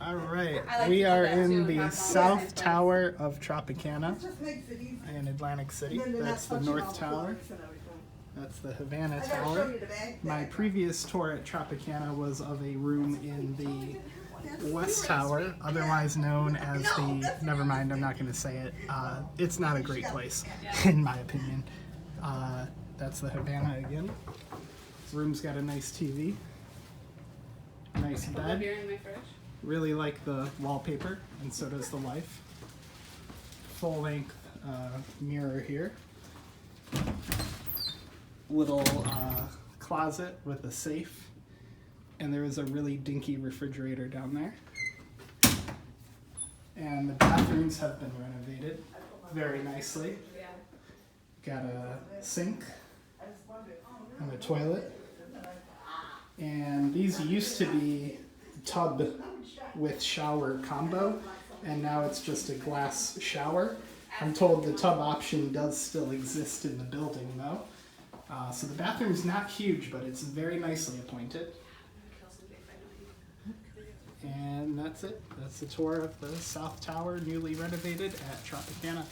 All right, I like we to do are that in too, the not all South the time. Tower of Tropicana in Atlantic City. That's the North Tower. That's the Havana Tower. My previous tour at Tropicana was of a room in the West Tower, otherwise known as the, never mind, I'm not going to say it. It's not a great place, in my opinion. That's the Havana again. This room's got a nice TV, nice bed. Beer in my fridge. Really like the wallpaper, and so does the life. Full-length mirror here. Little closet with a safe, and there is a really dinky refrigerator down there. And the bathrooms have been renovated very nicely. Got a sink and a toilet. And these used to be tub with shower combo, and now it's just a glass shower. I'm told the tub option does still exist in the building though. So the bathroom's not huge, but it's very nicely appointed. And that's it. That's the tour of the South Tower, newly renovated at Tropicana.